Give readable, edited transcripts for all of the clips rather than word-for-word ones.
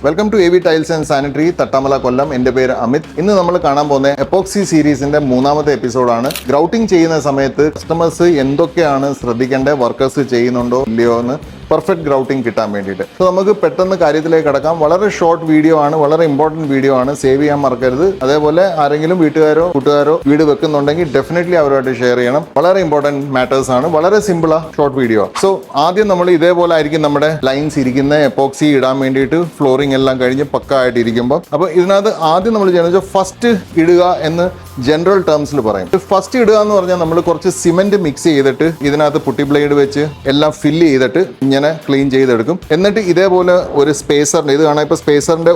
Welcome to A V tiles and sanitary Thattamala Kollam. എൻ്റെ പേര് അമിത്. ഇന്ന് നമ്മൾ കാണാൻ പോകുന്ന എപ്പോക്സി സീരീസിന്റെ മൂന്നാമത്തെ എപ്പിസോഡാണ്. ഗ്രൗട്ടിംഗ് ചെയ്യുന്ന സമയത്ത് കസ്റ്റമേഴ്സ് എന്തൊക്കെയാണ് ശ്രദ്ധിക്കേണ്ടത്, വർക്കേഴ്സ് ചെയ്യുന്നുണ്ടോ ഇല്ലയോ എന്ന് പെർഫെക്റ്റ് ഗ്രൗട്ടിംഗ് കിട്ടാൻ വേണ്ടിയിട്ട്. സോ നമുക്ക് പെട്ടെന്ന് കാര്യത്തിലേക്ക് കടക്കാം. വളരെ ഷോർട്ട് വീഡിയോ ആണ്, വളരെ ഇമ്പോർട്ടൻറ്റ് വീഡിയോ ആണ്. സേവ് ചെയ്യാൻ മറക്കരുത്. അതേപോലെ ആരെങ്കിലും വീട്ടുകാരോ കൂട്ടുകാരോ വീട് വെക്കുന്നുണ്ടെങ്കിൽ ഡെഫിനറ്റ്ലി അവരുമായിട്ട് ഷെയർ ചെയ്യണം. വളരെ ഇമ്പോർട്ടൻറ്റ് മാറ്റേഴ്സ് ആണ്. വളരെ സിമ്പിളാ ഷോർട്ട് വീഡിയോ. സോ ആദ്യം നമ്മൾ ഇതേപോലെ ആയിരിക്കും നമ്മുടെ ലൈൻസ് ഇരിക്കുന്ന എപ്പോക്സി ഇടാൻ വേണ്ടിയിട്ട് ഫ്ലോറിംഗ് എല്ലാം കഴിഞ്ഞ് പക്ക ആയിട്ട് ഇരിക്കുമ്പോൾ. അപ്പോൾ ഇതിനകത്ത് ആദ്യം നമ്മൾ ചെയ്യുന്നത് ഫസ്റ്റ് ഇടുക എന്ന് ജനറൽ ടേംസിൽ പറയും. ഫസ്റ്റ് ഇടുക എന്ന് പറഞ്ഞാൽ നമ്മൾ കുറച്ച് സിമെന്റ് മിക്സ് ചെയ്തിട്ട് ഇതിനകത്ത് പുട്ടി ബ്ലേഡ് വെച്ച് എല്ലാം ഫില്ല് ചെയ്തിട്ട് ഇങ്ങനെ ക്ലീൻ ചെയ്തെടുക്കും. എന്നിട്ട് ഇതേപോലെ ഒരു സ്പേസറിന്റെ ഇത് കാണാം. ഇപ്പൊ സ്പേസറിന്റെ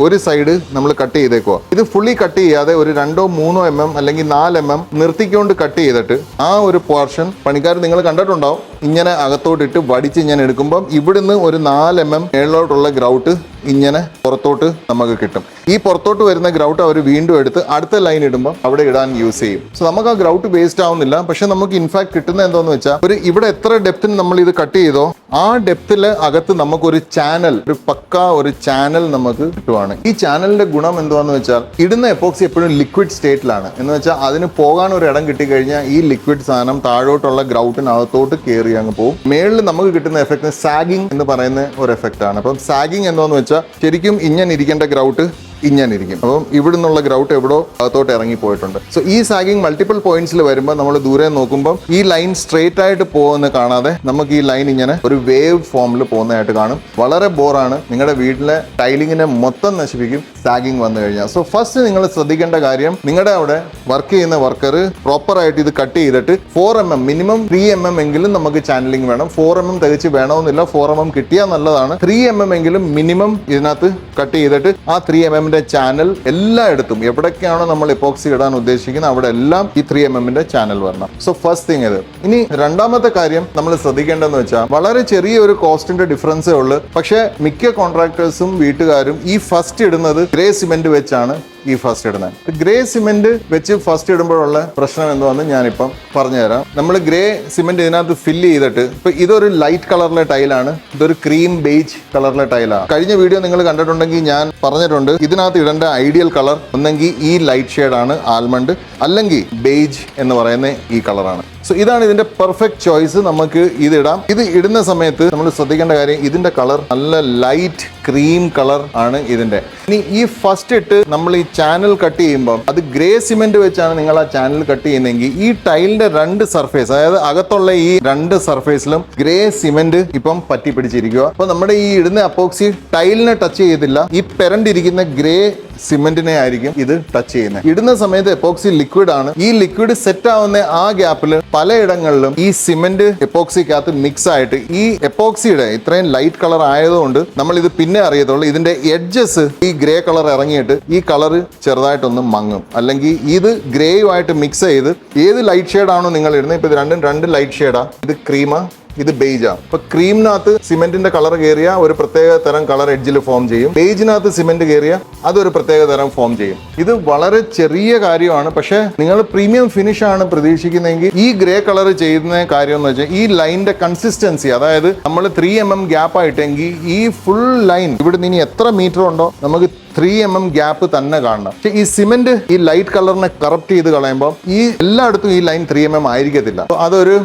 ഒരു സൈഡ് നമ്മൾ കട്ട് ചെയ്തേക്കുക. ഇത് ഫുള്ളി കട്ട് ചെയ്യാതെ ഒരു 2-3 mm അല്ലെങ്കിൽ 4 mm നിർത്തിക്കൊണ്ട് കട്ട് ചെയ്തിട്ട് ആ ഒരു പോർഷൻ പണിക്കാർ നിങ്ങൾ കണ്ടിട്ടുണ്ടാവും. ഇങ്ങനെ അകത്തോട്ടിട്ട് വടിച്ച് ഇങ്ങനെ എടുക്കുമ്പോൾ ഇവിടുന്ന് ഒരു 4 mm മേളിലോട്ടുള്ള ഗ്രൗട്ട് ഇങ്ങനെ പുറത്തോട്ട് നമുക്ക് കിട്ടും. ഈ പുറത്തോട്ട് വരുന്ന ഗ്രൗട്ട് അവർ വീണ്ടും എടുത്ത് അടുത്ത ലൈൻ ഇടുമ്പോൾ അവിടെ ഇടാൻ യൂസ് ചെയ്യും. സോ നമുക്ക് ആ ഗ്രൗട്ട് വേസ്റ്റ് ആവുന്നില്ല. പക്ഷെ നമുക്ക് ഇൻഫാക്ട് കിട്ടുന്നത് എന്താണെന്ന് വെച്ചാൽ ഇവിടെ എത്ര ഡെപ്തിന് നമ്മൾ ഇത് കട്ട് ചെയ്തോ ആ ഡെപ്തില് അകത്ത് നമുക്കൊരു ചാനൽ, ഒരു പക്ക ഒരു ചാനൽ നമുക്ക് കിട്ടുവാണ്. ഈ ചാനലിന്റെ ഗുണം എന്താണെന്ന് വെച്ചാൽ ഇടുന്ന എപ്പോക്സി എപ്പോഴും ലിക്വിഡ് സ്റ്റേറ്റിലാണ്. എന്ന് വെച്ചാൽ അതിന് പോകാൻ ഒരു ഇടം കിട്ടിക്കഴിഞ്ഞാൽ ഈ ലിക്വിഡ് സാധനം താഴോട്ടുള്ള ഗ്രൗട്ടിനകത്തോട്ട് കയറി അങ്ങ് പോകും. മേളിൽ നമുക്ക് കിട്ടുന്ന എഫക്ട് സാഗിങ് എന്ന് പറയുന്ന ഒരു എഫക്റ്റ് ആണ്. അപ്പം സാഗിങ് എന്താണെന്ന് വെച്ചാൽ ശരിക്കും ഇങ്ങനെ ഇരിക്കേണ്ട ഗ്രൗട്ട് ഇങ്ങനെ ഇരിക്കും. അപ്പം ഇവിടെ നിന്നുള്ള ഗ്രൗട്ട് എവിടോ അകത്തോട്ട് ഇറങ്ങി പോയിട്ടുണ്ട്. സോ ഈ സാഗിങ് മൾട്ടിപ്പിൾ പോയിന്റ്സിൽ വരുമ്പോൾ നമ്മൾ ദൂരെ നോക്കുമ്പോൾ ഈ ലൈൻ സ്ട്രേറ്റ് ആയിട്ട് പോകുന്ന കാണാതെ നമുക്ക് ഈ ലൈൻ ഇങ്ങനെ ഒരു വേവ് ഫോമിൽ പോകുന്നതായിട്ട് കാണും. വളരെ ബോറാണ്. നിങ്ങളുടെ വീട്ടിലെ ടൈലിങ്ങിനെ മൊത്തം നശിപ്പിക്കും സാഗിങ് വന്നു കഴിഞ്ഞാൽ. സോ ഫസ്റ്റ് നിങ്ങൾ ശ്രദ്ധിക്കേണ്ട കാര്യം, നിങ്ങളുടെ അവിടെ വർക്ക് ചെയ്യുന്ന വർക്കർ പ്രോപ്പറായിട്ട് ഇത് കട്ട് ചെയ്തിട്ട് 4 mm മിനിമം 3 mm എങ്കിലും നമുക്ക് ചാനലിംഗ് വേണം. 4 mm തികച്ച് വേണമെന്നില്ല. 4 mm കിട്ടിയാൽ നല്ലതാണ്. 3 mm എങ്കിലും മിനിമം ഇതിനകത്ത് കട്ട് ചെയ്തിട്ട് ആ 3 mm ചാനൽ എല്ലായിടത്തും എവിടൊക്കെയാണോ നമ്മൾ എപ്പോക്സി ഇടാൻ ഉദ്ദേശിക്കുന്നത് അവിടെ എല്ലാം ഈ 3 mm ചാനൽ വരണം. സോ ഫസ്റ്റ് തിങ് ഇത്. ഇനി രണ്ടാമത്തെ കാര്യം നമ്മൾ ശ്രദ്ധിക്കേണ്ടതെന്ന് വെച്ചാൽ വളരെ ചെറിയ ഒരു കോസ്റ്റിന്റെ ഡിഫറൻസേ ഉള്ളൂ. പക്ഷെ മിക്ക കോൺട്രാക്ടേഴ്സും വീട്ടുകാരും ഈ ഫസ്റ്റ് ഇടുന്നത് ഗ്രേ സിമെന്റ് വെച്ചാണ് ഈ ഫസ്റ്റ് ഇടുന്നത്. ഗ്രേ സിമെന്റ് വെച്ച് ഫസ്റ്റ് ഇടുമ്പോഴുള്ള പ്രശ്നം എന്താണെന്ന് ഞാനിപ്പം പറഞ്ഞുതരാം. നമ്മൾ ഗ്രേ സിമെന്റ് ഇതിനകത്ത് ഫില്ല് ചെയ്തിട്ട് ഇപ്പൊ ഇതൊരു ലൈറ്റ് കളറിലെ ടൈലാണ്, ഇതൊരു ക്രീം ബേജ് കളറിലെ ടൈലാണ്. കഴിഞ്ഞ വീഡിയോ നിങ്ങൾ കണ്ടിട്ടുണ്ടെങ്കിൽ ഞാൻ പറഞ്ഞിട്ടുണ്ട് ഇതിനകത്ത് ഇടേണ്ട ഐഡിയൽ കളർ ഒന്നെങ്കിൽ ഈ ലൈറ്റ് ഷെയ്ഡാണ് ആൽമണ്ട്, അല്ലെങ്കിൽ ബേജ് എന്ന് പറയുന്ന ഈ കളറാണ്. സോ ഇതാണ് ഇതിന്റെ പെർഫെക്റ്റ് ചോയ്സ്. നമുക്ക് ഇതിടാം. ഇത് ഇടുന്ന സമയത്ത് നമ്മൾ ശ്രദ്ധിക്കേണ്ട കാര്യം ഇതിന്റെ കളർ നല്ല ലൈറ്റ് ക്രീം കളർ ആണ് ഇതിന്റെ. ഇനി ഈ ഫസ്റ്റ് ഇട്ട് നമ്മൾ ഈ ചാനൽ കട്ട് ചെയ്യുമ്പോൾ അത് ഗ്രേ സിമെന്റ് വെച്ചാണ് നിങ്ങൾ ആ ചാനൽ കട്ട് ചെയ്യുന്നതെങ്കിൽ ഈ ടൈലിന്റെ 2 സർഫേസ്, അതായത് അകത്തുള്ള ഈ 2 സർഫേസിലും ഗ്രേ സിമെന്റ് ഇപ്പം പറ്റി പിടിച്ചിരിക്കുക. അപ്പൊ നമ്മുടെ ഈ ഇടുന്ന അപ്പോക്സി ടൈലിനെ ടച്ച് ചെയ്തില്ല, ഈ പെരണ്ടിരിക്കുന്ന ഗ്രേ സിമെന്റിനെ ആയിരിക്കും ഇത് ടച്ച് ചെയ്യുന്നത്. ഇടുന്ന സമയത്ത് എപ്പോക്സി ലിക്വിഡ് ആണ്. ഈ ലിക്വിഡ് സെറ്റ് ആവുന്ന ആ ഗ്യാപ്പിൽ പലയിടങ്ങളിലും ഈ സിമെന്റ് എപ്പോക്സിക്കകത്ത് മിക്സ് ആയിട്ട് ഈ എപ്പോക്സിയുടെ ഇത്രയും ലൈറ്റ് കളർ ആയതുകൊണ്ട് നമ്മൾ ഇത് പിന്നെ അറിയത്തുള്ളൂ. ഇതിന്റെ എഡ്ജസ് ഈ ഗ്രേ കളർ ഇറങ്ങിയിട്ട് ഈ കളർ ചെറുതായിട്ടൊന്ന് മങ്ങും. അല്ലെങ്കിൽ ഇത് ഗ്രേയുമായിട്ട് മിക്സ് ചെയ്ത് ഏത് ലൈറ്റ് ഷെയ്ഡാണോ നിങ്ങൾ ഇടുന്നത്, ഇപ്പൊ ഇത് രണ്ടും 2 ലൈറ്റ് ഷെയ്ഡാ, ഇത് ക്രീമാ, ഇത് ബേജാ. അപ്പൊ ക്രീമിനകത്ത് സിമെന്റിന്റെ കളർ കയറിയ ഒരു പ്രത്യേക തരം കളർ എഡ്ജിൽ ഫോം ചെയ്യും. ബേജിനകത്ത് സിമെന്റ് കയറിയ അതൊരു പ്രത്യേക തരം ഫോം ചെയ്യും. ഇത് വളരെ ചെറിയ കാര്യമാണ്. പക്ഷെ നിങ്ങൾ പ്രീമിയം ഫിനിഷ് ആണ് പ്രതീക്ഷിക്കുന്നതെങ്കിൽ ഈ ഗ്രേ കളർ ചെയ്യുന്ന കാര്യം എന്ന് വെച്ചാൽ ഈ ലൈനിന്റെ കൺസിസ്റ്റൻസി, അതായത് നമ്മൾ 3 mm ഗ്യാപ്പ് ആയിട്ടെങ്കിൽ ഈ ഫുൾ ലൈൻ ഇവിടെ നിന്ന് എത്ര മീറ്റർ ഉണ്ടോ നമുക്ക് 3 mm ഗ്യാപ്പ് തന്നെ കാണണം. പക്ഷെ ഈ സിമെന്റ് ഈ ലൈറ്റ് കളറിനെ കറപ്റ്റ് ചെയ്ത് കളയുമ്പോൾ ഈ എല്ലായിടത്തും ഈ ലൈൻ 3 mm ആയിരിക്കത്തില്ല. അതൊരു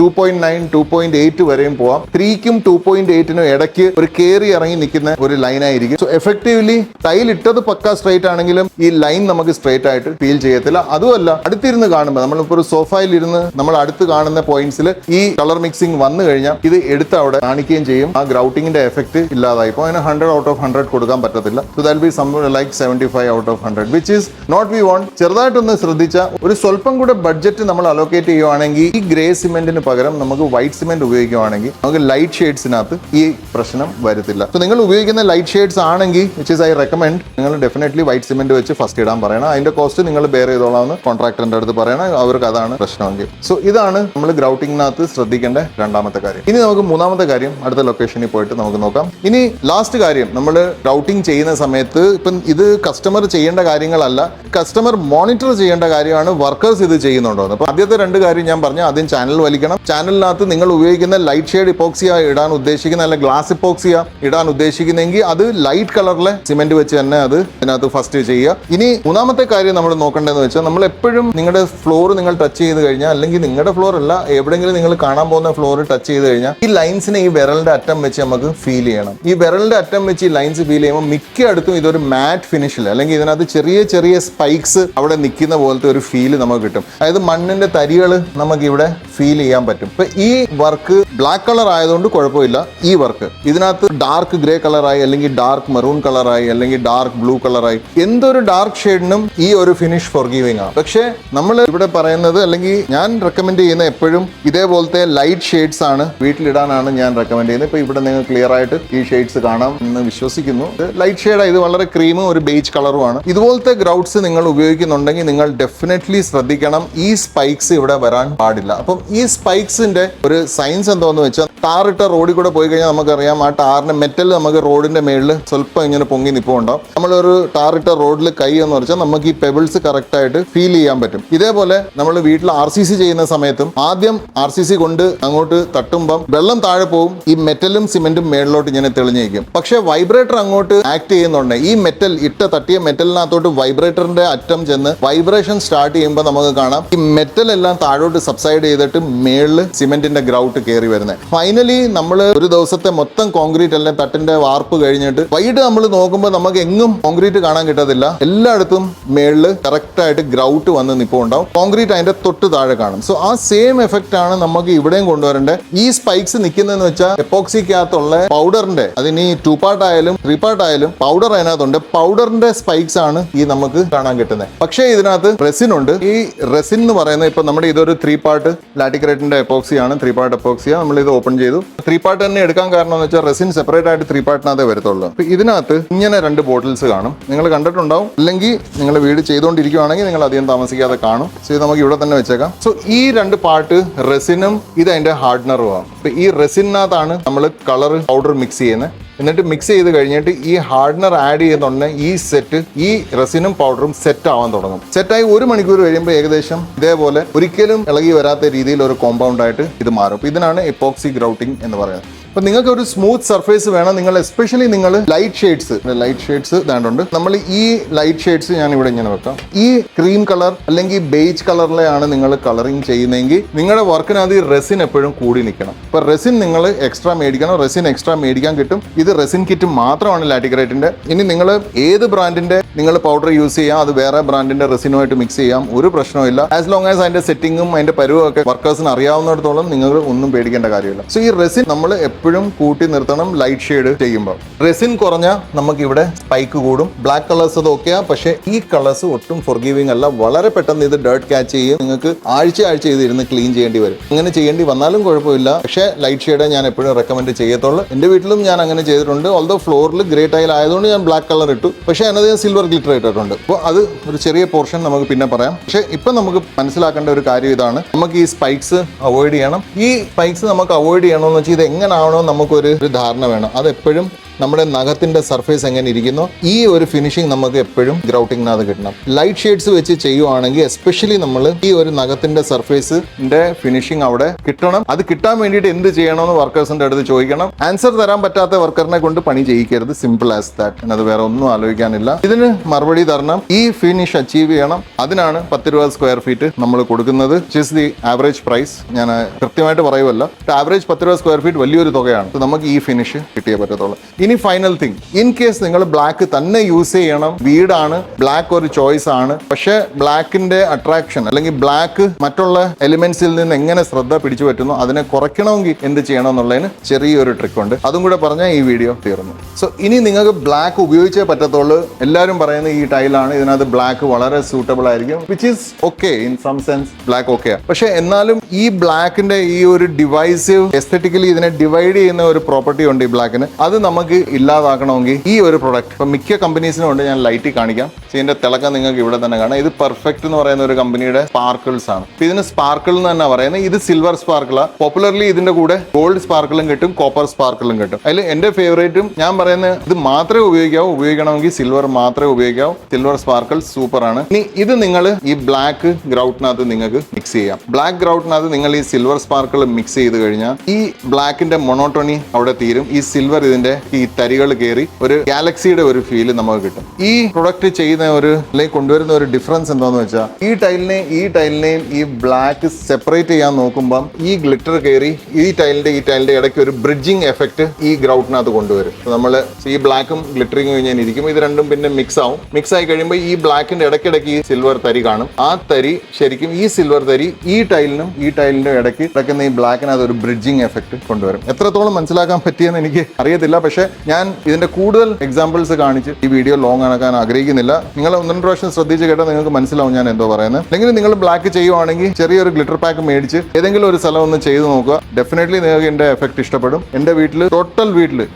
2.9, 2.8 വരെയും പോവാം. 3ക്കും 2.8നും ഇടയ്ക്ക് ഒരു കയറി ഇറങ്ങി നിൽക്കുന്ന ഒരു ലൈൻ ആയിരിക്കും. സോ എഫക്റ്റീവ്ലി ടൈൽ ഇട്ടത് പക്ക സ്ട്രൈറ്റ് ആണെങ്കിലും ഈ ലൈൻ നമുക്ക് സ്ട്രൈറ്റ് ആയിട്ട് ഫീൽ ചെയ്യത്തില്ല. അതുമല്ല അടുത്തിരുന്ന് കാണുമ്പോൾ നമ്മളിപ്പോൾ ഒരു സോഫയിൽ ഇരുന്ന് നമ്മൾ അടുത്ത് കാണുന്ന പോയിന്റ്സിൽ ഈ കളർ മിക്സിംഗ് വന്നു കഴിഞ്ഞാൽ ഇത് എടുത്ത് അവിടെ കാണിക്കുകയും ചെയ്യും. ആ ഗ്രൗട്ടിങ്ങിന്റെ എഫക്ട് ഇല്ലാതായി. ഇപ്പോൾ അതിന് 100 out of 100 കൊടുക്കാൻ പറ്റത്തില്ല. So that be some like 75 out of 100 which is not we want. ചെറുതായിട്ടൊന്ന് ശ്രദ്ധിച്ച ഒരു സ്വല്പം കൂടെ ബഡ്ജറ്റ് നമ്മൾ അലോക്കേറ്റ് ചെയ്യുവാണെങ്കിൽ ഈ ഗ്രേ സിമെന്റിന് പകരം നമുക്ക് വൈറ്റ് സിമെന്റ് ഉപയോഗിക്കുകയാണെങ്കിൽ നമുക്ക് ലൈറ്റ് ഷെയ്ഡ്സിനകത്ത് ഈ പ്രശ്നം വരത്തില്ല. സോ നിങ്ങൾ ഉപയോഗിക്കുന്ന ലൈറ്റ് ഷെയ്ഡ്സ് ആണെങ്കിൽ വിച്ച് ഈസ് ഐ റെക്കമെൻഡ്, നിങ്ങൾ ഡെഫിനറ്റ്ലി വൈറ്റ് സിമെന്റ് വെച്ച് ഫസ്റ്റ് ഇടാൻ പറയണം. അതിന്റെ കോസ്റ്റ് നിങ്ങൾ ബെയർ ചെയ്തോളാമെന്ന് കോൺട്രാക്ടറിന്റെ അടുത്ത് പറയണം. അവർക്ക് അതാണ് പ്രശ്നമെങ്കിൽ. സോ ഇതാണ് നമ്മൾ ഗ്രൗട്ടിങ്ങിനകത്ത് ശ്രദ്ധിക്കേണ്ട രണ്ടാമത്തെ കാര്യം. ഇനി നമുക്ക് മൂന്നാമത്തെ കാര്യം അടുത്ത ലൊക്കേഷനിൽ പോയിട്ട് നമുക്ക് നോക്കാം. ഇനി ലാസ്റ്റ് കാര്യം, നമ്മൾ ഗ്രൗട്ടിങ് ചെയ്യുന്ന സമയത്ത് ഇപ്പം ഇത് കസ്റ്റമർ ചെയ്യേണ്ട കാര്യങ്ങളല്ല, കസ്റ്റമർ മോണിറ്റർ ചെയ്യേണ്ട കാര്യമാണ് വർക്കേഴ്സ് ഇത് ചെയ്യുന്നുണ്ടോ എന്ന്. അപ്പൊ ആദ്യത്തെ 2 കാര്യം ഞാൻ പറഞ്ഞു. ആദ്യം ചാനൽ വലിക്കണം, ചാനലിനകത്ത് നിങ്ങൾ ഉപയോഗിക്കുന്ന ലൈറ്റ് ഷെയ്ഡ് ഇപ്പോക്സിയ ഇടാൻ ഉദ്ദേശിക്കുന്ന അല്ലെങ്കിൽ ഗ്ലാസ് ഇപ്പോക്സിയ ഇടാൻ ഉദ്ദേശിക്കുന്നെങ്കിൽ അത് ലൈറ്റ് കളറിലെ സിമെന്റ് വെച്ച് തന്നെ അത് ഇതിനകത്ത് ഫസ്റ്റ് ചെയ്യുക. ഇനി മൂന്നാമത്തെ കാര്യം നമ്മൾ നോക്കേണ്ടതെന്ന് വെച്ചാൽ നമ്മൾ എപ്പോഴും നിങ്ങളുടെ ഫ്ലോർ നിങ്ങൾ ടച്ച് ചെയ്ത് കഴിഞ്ഞാൽ, അല്ലെങ്കിൽ നിങ്ങളുടെ ഫ്ലോർ അല്ല എവിടെയെങ്കിലും നിങ്ങൾ കാണാൻ പോകുന്ന ഫ്ലോർ ടച്ച് ചെയ്ത് കഴിഞ്ഞാൽ ഈ ലൈൻസിനെ ഈ വിരലിന്റെ അറ്റം വെച്ച് നമുക്ക് ഫീൽ ചെയ്യണം. ഈ വിരലിന്റെ അറ്റം വെച്ച് ഈ ലൈൻസ് ഫീൽ ചെയ്യുമ്പോൾ മിക്ക അടുത്തും ഇതൊരു മാറ്റ് ഫിനിഷിൽ അല്ലെങ്കിൽ ഇതിനകത്ത് ചെറിയ ചെറിയ സ്പൈക്സ് അവിടെ നിൽക്കുന്ന പോലത്തെ ഒരു ഫീൽ നമുക്ക് കിട്ടും. അതായത് മണ്ണിന്റെ തരികൾ നമുക്ക് ഇവിടെ ഫീൽ ചെയ്യാൻ പറ്റും. ഇപ്പൊ ഈ വർക്ക് ബ്ലാക്ക് കളർ ആയതുകൊണ്ട് കുഴപ്പമില്ല. ഈ വർക്ക് ഇതിനകത്ത് ഡാർക്ക് ഗ്രേ കളറായി, അല്ലെങ്കിൽ ഡാർക്ക് മെറൂൺ കളറായി, അല്ലെങ്കിൽ ഡാർക്ക് ബ്ലൂ കളറായി, എന്തൊരു ഡാർക്ക് ഷെയ്ഡിനും ഈ ഒരു ഫിനിഷ് ഫോർഗീവിംഗ് ആണ്. പക്ഷേ നമ്മൾ ഇവിടെ പറയുന്നത്, അല്ലെങ്കിൽ ഞാൻ റെക്കമെൻഡ് ചെയ്യുന്ന എപ്പോഴും ഇതേപോലത്തെ ലൈറ്റ് ഷെയ്ഡ്സ് ആണ് വീട്ടിലിടാനാണ് ഞാൻ റെക്കമെൻഡ് ചെയ്യുന്നത്. ഇപ്പൊ ഇവിടെ നിങ്ങൾ ക്ലിയർ ആയിട്ട് ഈ ഷെയ്ഡ്സ് കാണാം എന്ന് വിശ്വസിക്കുന്നു. ലൈറ്റ് ഷെയ്ഡ്, ഇത് വളരെ ക്രീമും ഒരു ബേജ് കളറുമാണ്. ഇതുപോലത്തെ ഗ്രൗട്ട്സ് നിങ്ങൾ ഉപയോഗിക്കുന്നുണ്ടെങ്കിൽ നിങ്ങൾ ഡെഫിനറ്റ്ലി ശ്രദ്ധിക്കണം, ഈ സ്പൈക്സ് ഇവിടെ വരാൻ പാടില്ല. അപ്പം ഈ സ്പൈക്സിന്റെ ഒരു സയൻസ് എന്താന്ന് വെച്ചാൽ, ടാറിട്ട റോഡിൽ കൂടെ പോയി കഴിഞ്ഞാൽ നമുക്കറിയാം ആ ടാറിന്റെ മെറ്റൽ നമുക്ക് റോഡിന്റെ മേളിൽ സ്വല്പം ഇങ്ങനെ പൊങ്ങി നിൽപ്പുണ്ടാവും. നമ്മളൊരു ടാറിട്ട റോഡിൽ കൈ എന്ന് വെച്ചാൽ നമുക്ക് ഈ പെബിൾസ് കറക്റ്റ് ആയിട്ട് ഫീൽ ചെയ്യാൻ പറ്റും. ഇതേപോലെ നമ്മൾ വീട്ടിൽ RCC ചെയ്യുന്ന സമയത്തും ആദ്യം RCC കൊണ്ട് അങ്ങോട്ട് തട്ടുമ്പം വെള്ളം താഴെ പോകും, ഈ മെറ്റലും സിമെന്റും മേളിലോട്ട് ഇങ്ങനെ തെളിഞ്ഞിരിക്കും. പക്ഷെ വൈബ്രേറ്റർ അങ്ങോട്ട് ആക്ട് ചെയ്യുന്നുണ്ട്, ഈ മെറ്റൽ തട്ടിയ മെറ്റലിനകത്തോട്ട് വൈബ്രേറ്ററിന്റെ അറ്റം ചെന്ന് വൈബ്രേഷൻ സ്റ്റാർട്ട് ചെയ്യുമ്പോൾ നമുക്ക് കാണാം ഈ മെറ്റൽ എല്ലാം താഴോട്ട് സബ്സൈഡ് ചെയ്തിട്ട് മേളിൽ സിമെന്റിന്റെ ഗ്രൗട്ട് കയറി വരുന്നത്. ഫൈനലി നമ്മൾ ഒരു ദിവസത്തെ മൊത്തം കോൺക്രീറ്റ് എല്ലാം തട്ടിന്റെ വാർപ്പ് കഴിഞ്ഞിട്ട് വൈകിട്ട് നമ്മൾ നോക്കുമ്പോൾ നമുക്ക് എങ്ങും കോൺക്രീറ്റ് കാണാൻ കിട്ടത്തില്ല. എല്ലായിടത്തും മേളിൽ കറക്റ്റ് ആയിട്ട് ഗ്രൗട്ട് വന്ന് നിൽപ്പുണ്ടാവും, കോൺക്രീറ്റ് അതിന്റെ തൊട്ട് താഴെ കാണും. സോ ആ സെയിം എഫക്റ്റ് ആണ് നമുക്ക് ഇവിടെയും കൊണ്ടുവരേണ്ടത്. ഈ സ്പൈക്സ് നിൽക്കുന്നതെന്ന് വെച്ചാൽ എപ്പോക്സിക്കകത്തുള്ള പൗഡറിന്റെ, അതിന് 2 പാർട്ട് ആയാലും 3 പാർട്ട് ആയാലും പൗഡർ അതിനകത്തുണ്ട്. പൗഡറിന്റെ സ്പൈക്സ് ആണ് ഈ നമുക്ക് കാണാൻ കിട്ടുന്നത്. പക്ഷേ ഇതിനകത്ത് റെസിൻ ഉണ്ട്. ഈ റെസിൻ എന്ന് പറയുന്നത് ഇപ്പൊ നമ്മുടെ ഇതൊരു 3 പാർട്ട് ലാറ്റിക്രേറ്റിന്റെ എപ്പോക്സിയാണ്, 3 പാർട്ട് എപ്പോക്സിയ. നമ്മൾ ഇത് ഓപ്പൺ ചെയ്തു. 3 പാർട്ട് തന്നെ എടുക്കാൻ കാരണം എന്ന് വെച്ചാൽ റെസിൻ സെപ്പറേറ്റ് ആയിട്ട് 3 പാർട്ടിനകത്തേ വരത്തുള്ളൂ. അപ്പൊ ഇതിനകത്ത് ഇങ്ങനെ 2 ബോട്ടിൽസ് കാണും, നിങ്ങൾ കണ്ടിട്ടുണ്ടാവും. അല്ലെങ്കിൽ നിങ്ങൾ വീട് ചെയ്തുകൊണ്ടിരിക്കുകയാണെങ്കിൽ നിങ്ങൾ അധികം താമസിക്കാതെ കാണും. സോ ഇത് നമുക്ക് ഇവിടെ തന്നെ വെച്ചേക്കാം. സോ ഈ 2 പാർട്ട് റെസിനും ഇത് അതിന്റെ ഹാർഡ്നറുമാണ്. അപ്പൊ ഈ റെസിനകത്താണ് നമ്മൾ കളർ പൗഡർ മിക്സ് ചെയ്യുന്നത്. എന്നിട്ട് മിക്സ് ചെയ്ത് കഴിഞ്ഞിട്ട് ഈ ഹാർഡ്നർ ആഡ് ചെയ്യുന്നുണ്ടെങ്കിൽ ഈ സെറ്റ്, ഈ റെസിനും പൗഡറും സെറ്റ് ആവാൻ തുടങ്ങും. സെറ്റായി 1 മണിക്കൂർ കഴിയുമ്പോൾ ഏകദേശം ഇതേപോലെ ഒരിക്കലും ഇളകി വരാത്ത രീതിയിൽ ഒരു കോമ്പൗണ്ട് ആയിട്ട് ഇത് മാറും. ഇതിനാണ് എപ്പോക്സി ഗ്രൗട്ടിംഗ് എന്ന് പറയുന്നത്. അപ്പൊ നിങ്ങൾക്ക് ഒരു സ്മൂത്ത് സർഫേസ് വേണം, നിങ്ങൾ എസ്പെഷ്യലി നിങ്ങൾ ലൈറ്റ് ഷെയ്ഡ്സ് ഇതാണ്ടുണ്ട്. നമ്മൾ ഈ ലൈറ്റ് ഷെയ്ഡ്സ് ഞാൻ ഇവിടെ ഇങ്ങനെ വെക്കാം. ഈ ക്രീം കളർ അല്ലെങ്കിൽ ബേജ് കളറിലെയാണ് നിങ്ങൾ കളറിങ് ചെയ്യുന്നതെങ്കിൽ നിങ്ങളുടെ വർക്കിനകത്ത് ഈ റെസിൻ എപ്പോഴും കൂടി നിൽക്കണം. ഇപ്പൊ റെസിൻ നിങ്ങൾ എക്സ്ട്രാ മേടിക്കണം, റെസിൻ എക്സ്ട്രാ മേടിക്കാൻ കിട്ടും. ഇത് റെസിൻ കിറ്റ് മാത്രമാണ് ലാറ്റിക്രേറ്റിന്റെ. ഇനി നിങ്ങൾ ഏത് ബ്രാൻഡിന്റെ നിങ്ങൾ പൗഡർ യൂസ് ചെയ്യാം, അത് വേറെ ബ്രാൻഡിന്റെ റെസിനുമായിട്ട് മിക്സ് ചെയ്യാം, ഒരു പ്രശ്നമില്ല. ആസ് ലോങ് ആസ് അതിന്റെ സെറ്റിങ്ങും അതിന്റെ പരുവും ഒക്കെ വർക്കേഴ്സിന് അറിയാവുന്നിടത്തോളം നിങ്ങൾ ഒന്നും പേടിക്കേണ്ട കാര്യമില്ല. സോ ഈ റെസിൻ നമ്മൾ എപ്പോഴും കൂട്ടി നിർത്തണം ലൈറ്റ് ഷെയ്ഡ് ചെയ്യുമ്പോൾ. റെസിൻ കുറഞ്ഞാൽ നമുക്ക് ഇവിടെ സ്പൈക്ക് കൂടും. ബ്ലാക്ക് കളേഴ്സ് അത് ഓക്കെയാ, പക്ഷേ ഈ കളേഴ്സ് ഒട്ടും ഫോർഗീവിംഗ് അല്ല. വളരെ പെട്ടെന്ന് ഇത് ഡേർട്ട് ക്യാച്ച് ചെയ്യും. നിങ്ങൾക്ക് ആഴ്ച ഇത് ഇരുന്ന് ക്ലീൻ ചെയ്യേണ്ടി വരും. അങ്ങനെ ചെയ്യേണ്ടി വന്നാലും കുഴപ്പമില്ല. പക്ഷേ ലൈറ്റ് ഷെയ്ഡ് ഞാൻ എപ്പോഴും റെക്കമെൻഡ് ചെയ്യത്തുള്ളൂ. എന്റെ വീട്ടിലും ഞാൻ അങ്ങനെ ചെയ്തിട്ടുണ്ട്. ഓൾദോ ഫ്ലോറിൽ ഗ്രേ ടൈൽ ആയതുകൊണ്ട് ഞാൻ ബ്ലാക്ക് കളർ ഇട്ടു, പക്ഷേ അതിനകത്ത് ഞാൻ സിൽവർ ഗ്ലിറ്റർ ഇട്ടിട്ടുണ്ട്. അപ്പോൾ അത് ഒരു ചെറിയ പോർഷൻ നമുക്ക് പിന്നെ പറയാം. പക്ഷേ ഇപ്പം നമുക്ക് മനസ്സിലാക്കേണ്ട ഒരു കാര്യം ഇതാണ്, നമുക്ക് ഈ സ്പൈക്സ് അവോയ്ഡ് ചെയ്യണം. ഈ സ്പൈക്സ് നമുക്ക് അവോയ്ഡ് ചെയ്യണമെന്ന് വെച്ചാൽ ഇത് എങ്ങനെയാണോ നമുക്കൊരു ധാരണ വേണം. അതെപ്പോഴും നമ്മുടെ നഖത്തിന്റെ സർഫേസ് എങ്ങനെ ഇരിക്കുന്നു, ഈ ഒരു ഫിനിഷിംഗ് നമുക്ക് എപ്പോഴും ഗ്രൗട്ടിങ്ങിനകത്ത് കിട്ടണം. ലൈറ്റ് ഷെയ്ഡ്സ് വെച്ച് ചെയ്യുവാണെങ്കിൽ എസ്പെഷ്യലി നമ്മൾ ഈ ഒരു നഖത്തിന്റെ സർഫേസിന്റെ ഫിനിഷിംഗ് അവിടെ കിട്ടണം. അത് കിട്ടാൻ വേണ്ടിയിട്ട് എന്ത് ചെയ്യണമെന്ന് വർക്കേഴ്സിന്റെ അടുത്ത് ചോദിക്കണം. ആൻസർ തരാൻ പറ്റാത്ത വർക്കറിനെ കൊണ്ട് പണി ചെയ്യിക്കരുത്. Simple as that. അത് വേറെ ഒന്നും ആലോചിക്കാനില്ല. ഇതിന് മറുപടി തരണം. ഈ ഫിനിഷ് അച്ചീവ് ചെയ്യണം. അതിനാണ് 10 രൂപ സ്ക്വയർ ഫീറ്റ് നമ്മൾ കൊടുക്കുന്നത്. Is the average price. ഞാൻ കൃത്യമായിട്ട് പറയുമല്ല, ആവറേജ് 10 രൂപ സ്ക്വയർ ഫീറ്റ് വലിയൊരു തുകയാണ്. നമുക്ക് ഈ ഫിനിഷ് കിട്ടിയേ പറ്റത്തുള്ളൂ. ഇനി ഫൈനൽ തിങ്, ഇൻ കേസ് നിങ്ങൾ ബ്ലാക്ക് തന്നെ യൂസ് ചെയ്യണം, വീടാണ്, ബ്ലാക്ക് ഒരു ചോയ്സ് ആണ്, പക്ഷേ ബ്ലാക്കിന്റെ അട്രാക്ഷൻ അല്ലെങ്കിൽ ബ്ലാക്ക് മറ്റുള്ള എലിമെന്റ്സിൽ നിന്ന് എങ്ങനെ ശ്രദ്ധ പിടിച്ചു പറ്റുന്നു അതിനെ കുറയ്ക്കണമെങ്കിൽ എന്ത് ചെയ്യണം എന്നുള്ളതിന് ചെറിയൊരു ട്രിക്ക് ഉണ്ട്. അതും കൂടെ പറഞ്ഞാൽ ഈ വീഡിയോ തീർന്നു. സോ ഇനി നിങ്ങൾക്ക് ബ്ലാക്ക് ഉപയോഗിച്ചേ പറ്റത്തുള്ളൂ. എല്ലാവരും പറയുന്ന ഈ ടൈലാണ്, ഇതിനകത്ത് ബ്ലാക്ക് വളരെ സൂട്ടബിൾ ആയിരിക്കും, which is okay in some sense. Black okay, പക്ഷെ എന്നാലും ഈ ബ്ലാക്കിന്റെ ഈ ഒരു ഡിവൈസീവ് എസ്തെറ്റിക്കലി ഇതിനെ ഡിവൈഡ് ചെയ്യുന്ന ഒരു പ്രോപ്പർട്ടി ഉണ്ട് ഈ ബ്ലാക്കിന്. അത് നമുക്ക് ഇല്ലാതാക്കണമെങ്കിൽ ഈ ഒരു പ്രൊഡക്റ്റ് ഇപ്പൊ മിക്ക കമ്പനീസിനും ഉണ്ട്. ഞാൻ ലൈറ്റിൽ കാണിക്കാം. ഇതിന്റെ തിളക്കം നിങ്ങൾക്ക് ഇവിടെ തന്നെ കാണാം. ഇത് പെർഫെക്റ്റ് എന്ന് പറയുന്ന ഒരു കമ്പനിയുടെ സ്പാർക്കിൾസ് ആണ്. ഇതിന് സ്പാർക്കിൾ എന്ന് തന്നെ പറയുന്നത്. ഇത് സിൽവർ സ്പാർക്കിളാ. പോപ്പുലർലി ഇതിന്റെ കൂടെ ഗോൾഡ് സ്പാർക്കിളും കിട്ടും, കോപ്പർ സ്പാർക്കിളും കിട്ടും. അതിൽ എന്റെ ഫേവറേറ്റും ഞാൻ പറയുന്നത് ഇത് മാത്രമേ ഉപയോഗിക്കാവൂ. ഉപയോഗിക്കണമെങ്കിൽ സിൽവർ മാത്രമേ ഉപയോഗിക്കാവൂ. സിൽവർ സ്പാർക്കിൾ സൂപ്പർ ആണ്. ഇനി ഇത് നിങ്ങൾ ഈ ബ്ലാക്ക് ഗ്രൗട്ടിനകത്ത് നിങ്ങൾക്ക് മിക്സ് ചെയ്യാം. ബ്ലാക്ക് ഗ്രൗട്ടിനകത്ത് നിങ്ങൾ ഈ സിൽവർ സ്പാർക്കിൾ മിക്സ് ചെയ്ത് കഴിഞ്ഞാൽ ഈ ബ്ലാക്കിന്റെ മൊണോട്ടോണി അവിടെ തീരും. ഈ സിൽവർ ഇതിന്റെ ഈ തരികൾ കയറി ഒരു ഗാലക്സിയുടെ ഒരു ഫീല് നമുക്ക് കിട്ടും. ഈ പ്രൊഡക്റ്റ് ചെയ്യുന്ന ഒരു അല്ലെങ്കിൽ കൊണ്ടുവരുന്ന ഒരു ഡിഫറൻസ് എന്താന്ന് വെച്ചാൽ ഈ ടൈലിനെയും ഈ ബ്ലാക്ക് സെപ്പറേറ്റ് ചെയ്യാൻ നോക്കുമ്പോൾ ഈ ഗ്ലിറ്റർ കയറി ഈ ടൈലിന്റെ ഇടയ്ക്ക് ഒരു ബ്രിഡ്ജിങ് എഫക്ട് ഈ ഗ്രൗട്ടിനകത്ത് കൊണ്ടുവരും. നമ്മൾ ഈ ബ്ലാക്കും ഗ്ലിറ്ററിങ് കഴിഞ്ഞാൽ ഇരിക്കും. ഇത് രണ്ടും പിന്നെ മിക്സ് ആവും. മിക്സ് ആയി കഴിയുമ്പോൾ ഈ ബ്ലാക്കിന്റെ ഇടയ്ക്കിടയ്ക്ക് ഈ സിൽവർ തരി കാണും. ആ തരി ശരിക്കും ഈ സിൽവർ തരി ഈ ടൈലിന്റെ ഇടയ്ക്ക് കിടക്കുന്ന ഈ ബ്ലാക്കിനകത്ത് ഒരു ബ്രിഡ്ജിങ് എഫക്ട് കൊണ്ടുവരും. എത്രത്തോളം മനസ്സിലാക്കാൻ പറ്റിയെന്ന് എനിക്ക് അറിയത്തില്ല. പക്ഷെ ഞാൻ ഇതിന്റെ കൂടുതൽ എക്സാമ്പിൾസ് കാണിച്ച് ഈ വീഡിയോ ലോങ് ആക്കാൻ ആഗ്രഹിക്കുന്നില്ല. നിങ്ങൾ 1-2 പ്രാവശ്യം ശ്രദ്ധിച്ച് കേട്ടാൽ നിങ്ങൾക്ക് മനസ്സിലാവും ഞാൻ എന്തോ പറയുന്നത്. അല്ലെങ്കിൽ നിങ്ങൾ ബ്ലാക്ക് ചെയ്യുവാണെങ്കിൽ ചെറിയൊരു ഗ്ലിറ്റർ പാക്ക് മേടിച്ച് ഏതെങ്കിലും ഒരു സ്ഥലം ഒന്ന് ചെയ്ത് നോക്കുക. ഡെഫിനറ്റ്ലി നിങ്ങൾക്ക് എന്റെ എഫക്ട് ഇഷ്ടപ്പെടും. എന്റെ വീട്ടിൽ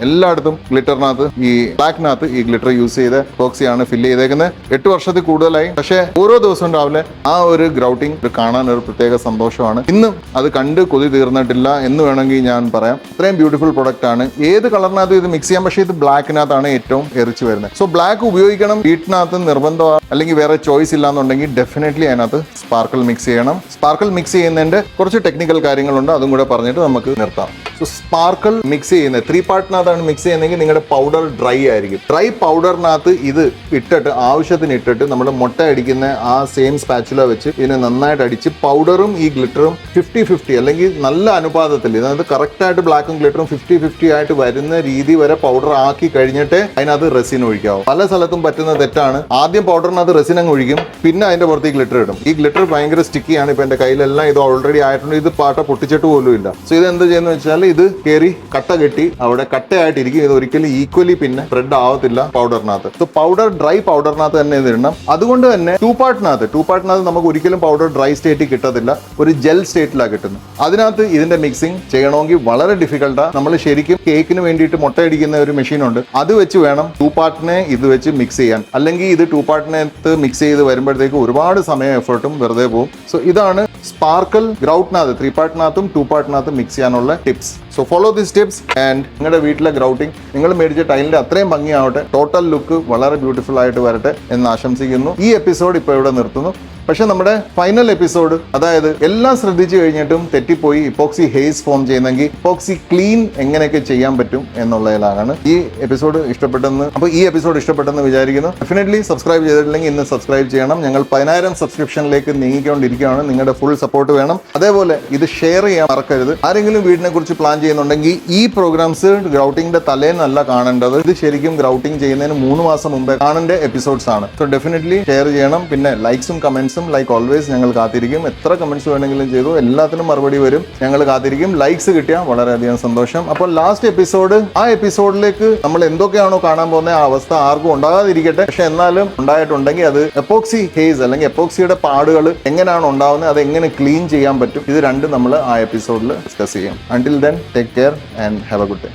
എല്ലായിടത്തും ഗ്ലിറ്ററിനകത്ത് ഈ ബ്ലാക്കിനകത്ത് ഈ ഗ്ലിറ്റർ യൂസ് ചെയ്ത് എപ്പോക്സിയാണ് ഫില്ല് ചെയ്തേക്കുന്നത്. 8 വർഷത്തിൽ കൂടുതലായി. പക്ഷേ ഓരോ ദിവസവും രാവിലെ ആ ഒരു ഗ്രൗട്ടിങ് കാണാൻ ഒരു പ്രത്യേക സന്തോഷമാണ്. ഇന്നും അത് കണ്ട് കൊതി തീർന്നിട്ടില്ല എന്ന് വേണമെങ്കിൽ ഞാൻ പറയാം. അത്രയും ബ്യൂട്ടിഫുൾ പ്രൊഡക്റ്റ് ആണ്. ഏത് കളറിനകത്തും ഇത് മിക്സ് ചെയ്യാം. പക്ഷേ ഇത് ബ്ലാക്കിനകത്താണ് ഏറ്റവും എറിച്ച് വരുന്നത്. സോ ബ്ലാക്ക് ഉപയോഗിക്കണം. വീട്ടിനകത്ത് നിർബന്ധമാണ് അല്ലെങ്കിൽ വേറെ ചോയ്സ് ഇല്ലാന്നുണ്ടെങ്കിൽ ഡെഫിനറ്റ്ലി അതിനകത്ത് സ്പാർക്കിൾ മിക്സ് ചെയ്യണം. സ്പാർക്കിൾ മിക്സ് ചെയ്യുന്നതിന്റെ കുറച്ച് ടെക്നിക്കൽ കാര്യങ്ങളുണ്ട്. അതും കൂടെ പറഞ്ഞിട്ട് നമുക്ക് നിർത്താം. സോ സ്പാർക്കിൾ മിക്സ് ചെയ്യുന്നത് 3 പാർട്ടിനകത്താണ് മിക്സ് ചെയ്യുന്നതെങ്കിൽ നിങ്ങളുടെ പൗഡർ ഡ്രൈ ആയിരിക്കും. ഡ്രൈ പൗഡറിനകത്ത് ഇത് ഇട്ടിട്ട് ആവശ്യത്തിന് ഇട്ടിട്ട് നമ്മൾ മുട്ട അടിക്കുന്ന ആ സെയിം സ്പാച്ചുല വെച്ച് ഇതിനെ നന്നായിട്ട് അടിച്ച് പൗഡറും ഈ ഗ്ലിറ്ററും 50-50 അല്ലെങ്കിൽ നല്ല അനുപാതത്തിൽ, അതായത് കറക്റ്റ് ആയിട്ട് ബ്ലാക്കും ഗ്ലിറ്ററും 50-50 ആയിട്ട് വരുന്ന രീതി വരെ പൗഡർ ആക്കി കഴിഞ്ഞിട്ട് അതിനകത്ത് റെസിൻ ഒഴിക്കാവും. പല സ്ഥലത്തും പറ്റുന്ന തെറ്റാണ്. ആദ്യം പൗഡറിനകത്ത് റെസിൻ അങ്ങ് ഒഴിക്കും, പിന്നെ അതിന്റെ പുറത്ത് ഈ ഗ്ലിറ്റർ ഇടും. ഈ ഗ്ലിറ്റർ ഭയങ്കര സ്റ്റിക്കിയാണ്. ഇപ്പൊ എന്റെ കയ്യിലെല്ലാം ഇത് ഓൾറെഡി ആയിട്ടുണ്ട്. ഇത് പാട്ട പൊട്ടിച്ചിട്ട് പോലും ഇല്ല. സോ ഇത് എന്ത് ചെയ്യുന്ന വെച്ചാൽ ഇത് കയറി കട്ട കെട്ടി അവിടെ കട്ടയായിട്ടിരിക്കും. ഇത് ഒരിക്കലും ഈക്വലി പിന്നെ സ്പ്രെഡ് ആവത്തില്ല പൗഡറിനകത്ത്. സോ പൗഡർ ഡ്രൈ പൗഡറിനകത്ത് തന്നെ ഇത് ഇടണം. അതുകൊണ്ട് തന്നെ ടൂ പാർട്ടിനകത്ത് നമുക്ക് ഒരിക്കലും പൗഡർ ഡ്രൈ സ്റ്റേറ്റിൽ കിട്ടത്തില്ല. ഒരു ജെൽ സ്റ്റേറ്റിലാണ് കിട്ടുന്നത്. അതിനകത്ത് ഇതിന്റെ മിക്സിംഗ് ചെയ്യണമെങ്കിൽ വളരെ ഡിഫിക്കൽട്ടാണ്. നമ്മൾ ശരിക്കും കേക്കിന് വേണ്ടിയിട്ട് മുട്ടയടിക്കുന്ന ഒരു മെഷീൻ ഉണ്ട്. അത് വെച്ച് വേണം ടൂ പാർട്ടിനെ ഇത് വെച്ച് മിക്സ് ചെയ്യാൻ. അല്ലെങ്കിൽ ഇത് ടൂ പാർട്ടിനകത്ത് മിക്സ് ചെയ്ത് വരുമ്പോഴത്തേക്ക് ഒരുപാട് സമയം എഫേർട്ടും വെറുതെ പോകും. സോ ഇതാണ് സ്പാർക്കിൾ ഗ്രൗട്ടിനകത്ത് 3 പാർട്ടിനകത്തും 2 പാർട്ടിനകത്തും മിക്സ് ചെയ്യാനുള്ള tips. So follow this tips and നിങ്ങളുടെ വീട്ടിലെ ഗ്രൗട്ടിംഗ് നിങ്ങൾ മേടിച്ച ടൈലിന്റെ അത്രയും ഭംഗിയാവട്ടെ. ടോട്ടൽ ലുക്ക് വളരെ ബ്യൂട്ടിഫുൾ ആയിട്ട് വരട്ടെ എന്ന് ആശംസിക്കുന്നു. ഈ എപ്പിസോഡ് ഇപ്പോൾ ഇവിടെ നിർത്തുന്നു. പക്ഷെ നമ്മുടെ ഫൈനൽ എപ്പിസോഡ്, അതായത് എല്ലാം ശ്രദ്ധിച്ചു കഴിഞ്ഞിട്ടും തെറ്റിപ്പോയി ഇപ്പോക്സി ഹെയ്സ് ഫോം ചെയ്യുന്നെങ്കിൽ ഇപ്പോക്സി ക്ലീൻ എങ്ങനെയൊക്കെ ചെയ്യാൻ പറ്റും എന്നുള്ളതിലാണ് ഈ എപ്പിസോഡ് ഇഷ്ടപ്പെട്ടെന്ന്. അപ്പോൾ ഈ എപ്പിസോഡ് ഇഷ്ടപ്പെട്ടെന്ന് വിചാരിക്കുന്നു. ഡെഫിനറ്റ്ലി സബ്സ്ക്രൈബ് ചെയ്തിട്ടില്ലെങ്കിൽ ഇന്ന് സബ്സ്ക്രൈബ് ചെയ്യണം. ഞങ്ങൾ 10,000 സബ്സ്ക്രിപ്ഷനിലേക്ക് നീങ്ങിക്കൊണ്ടിരിക്കുകയാണ്. നിങ്ങളുടെ ഫുൾ സപ്പോർട്ട് വേണം. അതേപോലെ ഇത് ഷെയർ ചെയ്യാൻ മറക്കരുത്. ആരെങ്കിലും വീടിനെ കുറിച്ച് പ്ലാൻ ചെയ്യുന്നുണ്ടെങ്കിൽ ഈ പ്രോഗ്രാംസ് ഗ്രൗട്ടിങ്ങിന്റെ തലേന്നല്ല കാണേണ്ടത്. ഇത് ശരിക്കും ഗ്രൗട്ടിങ് ചെയ്യുന്നതിന് 3 മാസം മുമ്പേ കാണേണ്ട എപ്പിസോഡ്സ് ആണ്. സോ ഡെഫിനറ്റ്ലി ഷെയർ ചെയ്യണം. പിന്നെ ലൈക്സും കമന്റ്സും ലൈക്ക് ഓൾവേസ് ഞങ്ങൾ കാത്തിരിക്കും. എത്ര കമന്റ്സ് വേണമെങ്കിലും ചെയ്തു, എല്ലാത്തിനും മറുപടി വരും. ഞങ്ങൾ കാത്തിരിക്കും. ലൈക്സ് കിട്ടിയാൽ വളരെയധികം സന്തോഷം. അപ്പോൾ ലാസ്റ്റ് എപ്പിസോഡ്, ആ എപ്പിസോഡിലേക്ക് നമ്മൾ എന്തൊക്കെയാണോ കാണാൻ പോകുന്നത് ആ അവസ്ഥ ആർക്കും ഉണ്ടാകാതിരിക്കട്ടെ. പക്ഷെ എന്നാലും ഉണ്ടായിട്ടുണ്ടെങ്കിൽ അത് എപ്പോക്സി ഹേസ് അല്ലെങ്കിൽ എപ്പോക്സിയുടെ പാടുകൾ എങ്ങനെയാണ് ഉണ്ടാവുന്നത്, അത് എങ്ങനെ ക്ലീൻ ചെയ്യാൻ പറ്റും, ഇത് രണ്ടും നമ്മൾ ആ എപ്പിസോഡിൽ ഡിസ്കസ് ചെയ്യും. Until then take care and have A good day.